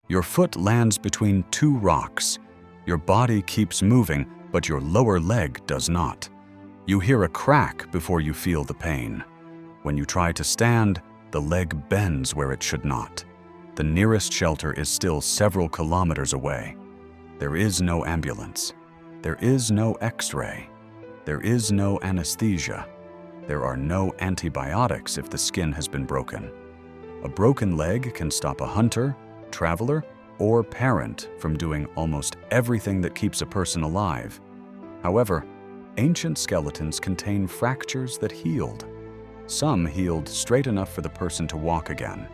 Your foot lands between two rocks. Your body keeps moving, but your lower leg does not. You hear a crack before you feel the pain. When you try to stand, the leg bends where it should not. The nearest shelter is still several kilometers away. There is no ambulance. There is no X-ray. There is no anesthesia. There are no antibiotics if the skin has been broken. A broken leg can stop a hunter, traveler, or parent from doing almost everything that keeps a person alive. However, ancient skeletons contain fractures that healed. Some healed straight enough for the person to walk again.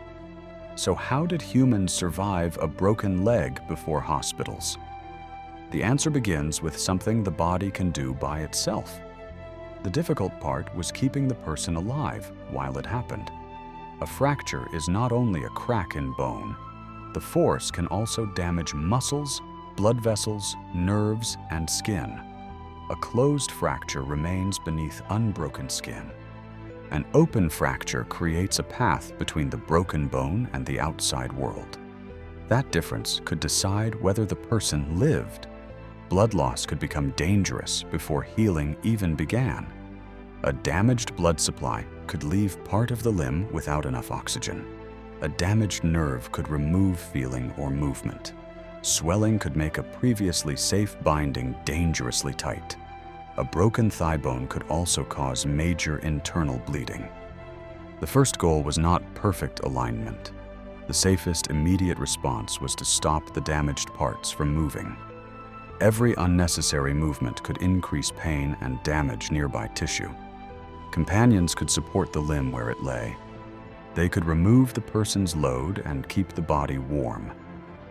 So how did humans survive a broken leg before hospitals? The answer begins with something the body can do by itself. The difficult part was keeping the person alive while it happened. A fracture is not only a crack in bone. The force can also damage muscles, blood vessels, nerves, and skin. A closed fracture remains beneath unbroken skin. An open fracture creates a path between the broken bone and the outside world. That difference could decide whether the person lived. Blood loss could become dangerous before healing even began. A damaged blood supply could leave part of the limb without enough oxygen. A damaged nerve could remove feeling or movement. Swelling could make a previously safe binding dangerously tight. A broken thigh bone could also cause major internal bleeding. The first goal was not perfect alignment. The safest immediate response was to stop the damaged parts from moving. Every unnecessary movement could increase pain and damage nearby tissue. Companions could support the limb where it lay. They could remove the person's load and keep the body warm.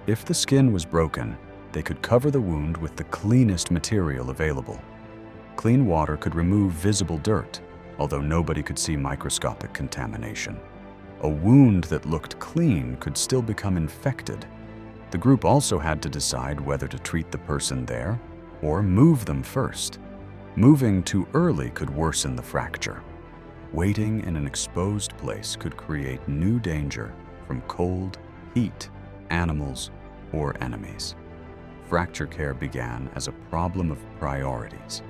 If the skin was broken, they could cover the wound with the cleanest material available. Clean water could remove visible dirt, although nobody could see microscopic contamination. A wound that looked clean could still become infected. The group also had to decide whether to treat the person there or move them first. Moving too early could worsen the fracture. Waiting in an exposed place could create new danger from cold, heat, animals, or enemies. Fracture care began as a problem of priorities.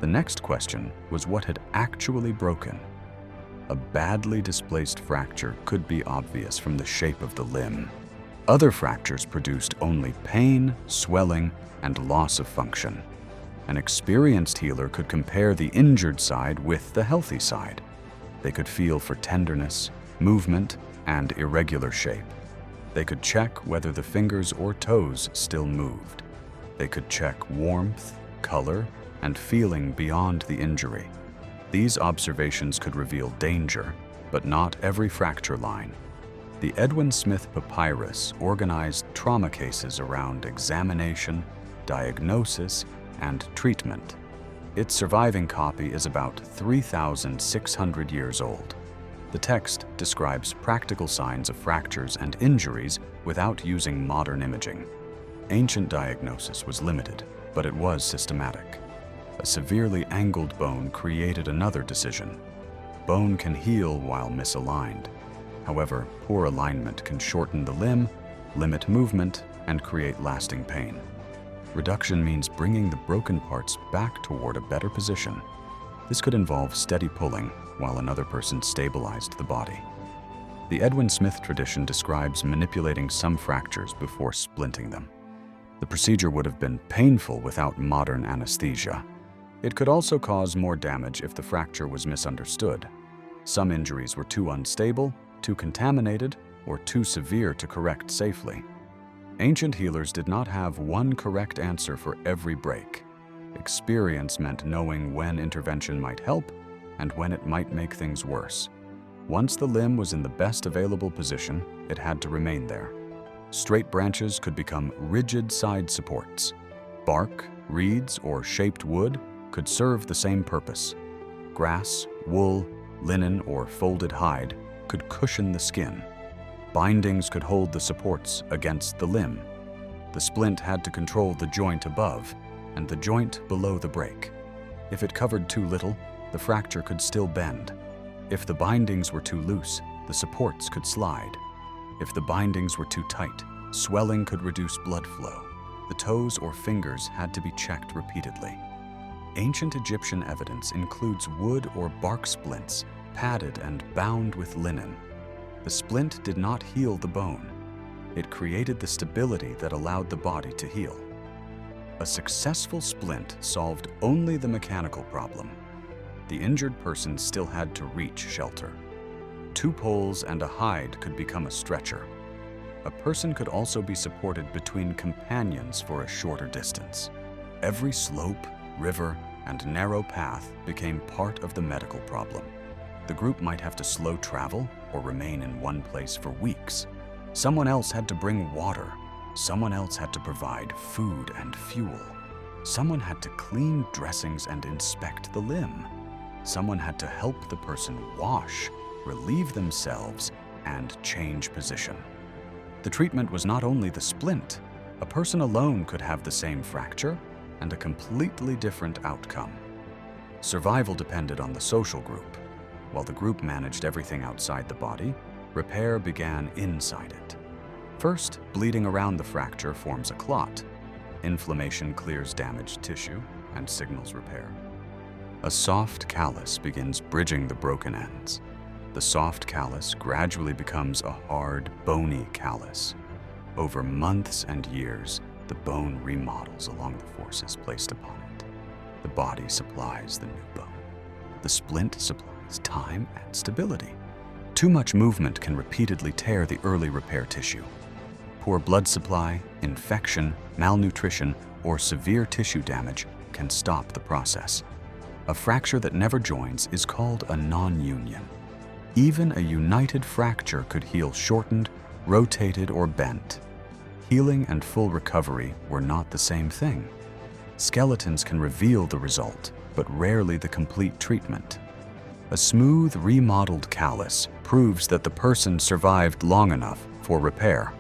The next question was what had actually broken. A badly displaced fracture could be obvious from the shape of the limb. Other fractures produced only pain, swelling, and loss of function. An experienced healer could compare the injured side with the healthy side. They could feel for tenderness, movement, and irregular shape. They could check whether the fingers or toes still moved. They could check warmth, color, and feeling beyond the injury. These observations could reveal danger, but not every fracture line. The Edwin Smith Papyrus organized trauma cases around examination, diagnosis, and treatment. Its surviving copy is about 3,600 years old. The text describes practical signs of fractures and injuries without using modern imaging. Ancient diagnosis was limited, but it was systematic. A severely angled bone created another decision. Bone can heal while misaligned. However, poor alignment can shorten the limb, limit movement, and create lasting pain. Reduction means bringing the broken parts back toward a better position. This could involve steady pulling while another person stabilized the body. The Edwin Smith tradition describes manipulating some fractures before splinting them. The procedure would have been painful without modern anesthesia. It could also cause more damage if the fracture was misunderstood. Some injuries were too unstable, too contaminated, or too severe to correct safely. Ancient healers did not have one correct answer for every break. Experience meant knowing when intervention might help and when it might make things worse. Once the limb was in the best available position, it had to remain there. Straight branches could become rigid side supports. Bark, reeds, or shaped wood could serve the same purpose. Grass, wool, linen, or folded hide could cushion the skin. Bindings could hold the supports against the limb. The splint had to control the joint above and the joint below the break. If it covered too little, the fracture could still bend. If the bindings were too loose, the supports could slide. If the bindings were too tight, Swelling could reduce blood flow. The toes or fingers had to be checked repeatedly. Ancient Egyptian evidence includes wood or bark splints, padded and bound with linen. The splint did not heal the bone. It created the stability that allowed the body to heal. A successful splint solved only the mechanical problem. The injured person still had to reach shelter. 2 poles and a hide could become a stretcher. A person could also be supported between companions for a shorter distance. Every slope, river, and narrow path became part of the medical problem. The group might have to slow travel or remain in one place for weeks. Someone else had to bring water. Someone else had to provide food and fuel. Someone had to clean dressings and inspect the limb. Someone had to help the person wash, relieve themselves, and change position. The treatment was not only the splint. A person alone could have the same fracture and a completely different outcome. Survival depended on the social group. While the group managed everything outside the body, repair began inside it. First, bleeding around the fracture forms a clot. Inflammation clears damaged tissue and signals repair. A soft callus begins bridging the broken ends. The soft callus gradually becomes a hard, bony callus. Over months and years, the bone remodels along the forces placed upon it. The body supplies the new bone. The splint supplies time and stability. Too much movement can repeatedly tear the early repair tissue. Poor blood supply, infection, malnutrition, or severe tissue damage can stop the process. A fracture that never joins is called a non-union. Even a united fracture could heal shortened, rotated, or bent. Healing and full recovery were not the same thing. Skeletons can reveal the result, but rarely the complete treatment. A smooth, remodeled callus proves that the person survived long enough for repair.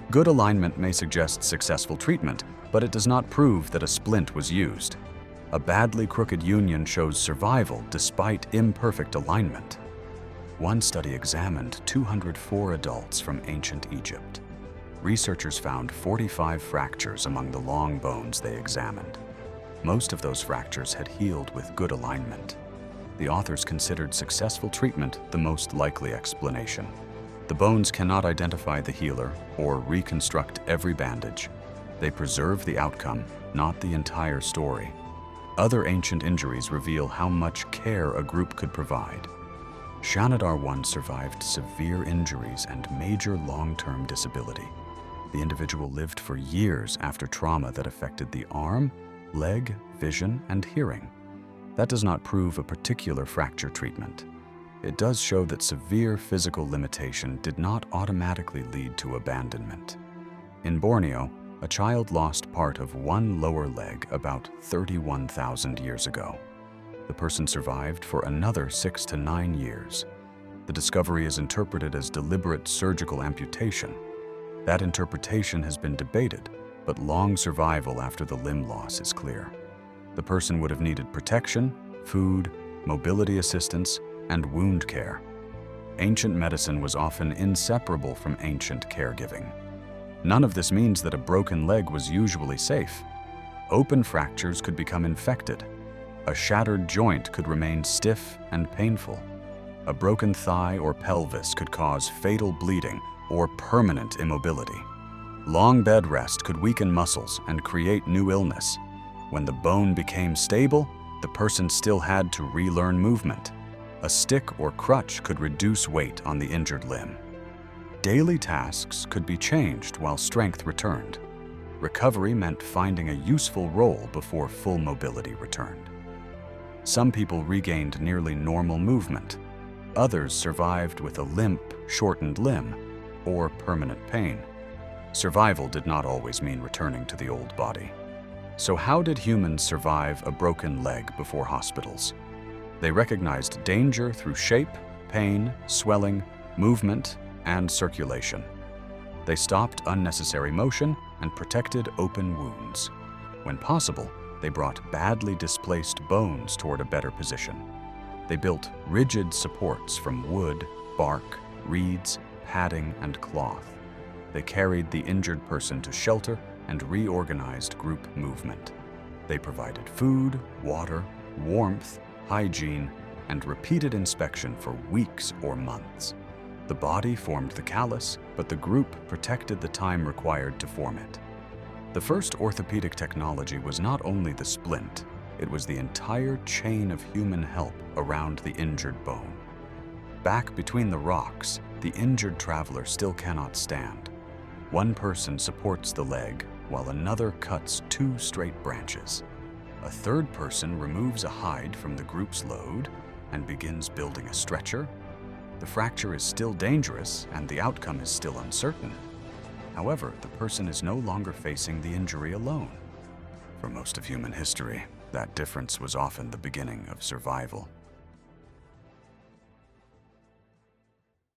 Good alignment may suggest successful treatment, but it does not prove that a splint was used. A badly crooked union shows survival despite imperfect alignment. One study examined 204 adults from ancient Egypt. Researchers found 45 fractures among the long bones they examined. Most of those fractures had healed with good alignment. The authors considered successful treatment the most likely explanation. The bones cannot identify the healer or reconstruct every bandage. They preserve the outcome, not the entire story. Other ancient injuries reveal how much care a group could provide. Shanidar once survived severe injuries and major long-term disability. The individual lived for years after trauma that affected the arm, leg, vision, and hearing. That does not prove a particular fracture treatment. It does show that severe physical limitation did not automatically lead to abandonment. In Borneo, a child lost part of one lower leg about 31,000 years ago. The person survived for another 6 to 9 years. The discovery is interpreted as deliberate surgical amputation. That interpretation has been debated, but long survival after the limb loss is clear. The person would have needed protection, food, mobility assistance, and wound care. Ancient medicine was often inseparable from ancient caregiving. None of this means that a broken leg was usually safe. Open fractures could become infected. A shattered joint could remain stiff and painful. A broken thigh or pelvis could cause fatal bleeding or permanent immobility. Long bed rest could weaken muscles and create new illness. When the bone became stable, the person still had to relearn movement. A stick or crutch could reduce weight on the injured limb. Daily tasks could be changed while strength returned. Recovery meant finding a useful role before full mobility returned. Some people regained nearly normal movement. Others survived with a limp, shortened limb, or permanent pain. Survival did not always mean returning to the old body. So how did humans survive a broken leg before hospitals? They recognized danger through shape, pain, swelling, movement, and circulation. They stopped unnecessary motion and protected open wounds. When possible, they brought badly displaced bones toward a better position. They built rigid supports from wood, bark, reeds, padding, and cloth. They carried the injured person to shelter and reorganized group movement. They provided food, water, warmth, hygiene, and repeated inspection for weeks or months. The body formed the callus, but the group protected the time required to form it. The first orthopedic technology was not only the splint, it was the entire chain of human help around the injured bone. Back between the rocks, the injured traveler still cannot stand. One person supports the leg, while another cuts 2 straight branches. A third person removes a hide from the group's load and begins building a stretcher. The fracture is still dangerous and the outcome is still uncertain. However, the person is no longer facing the injury alone. For most of human history, that difference was often the beginning of survival.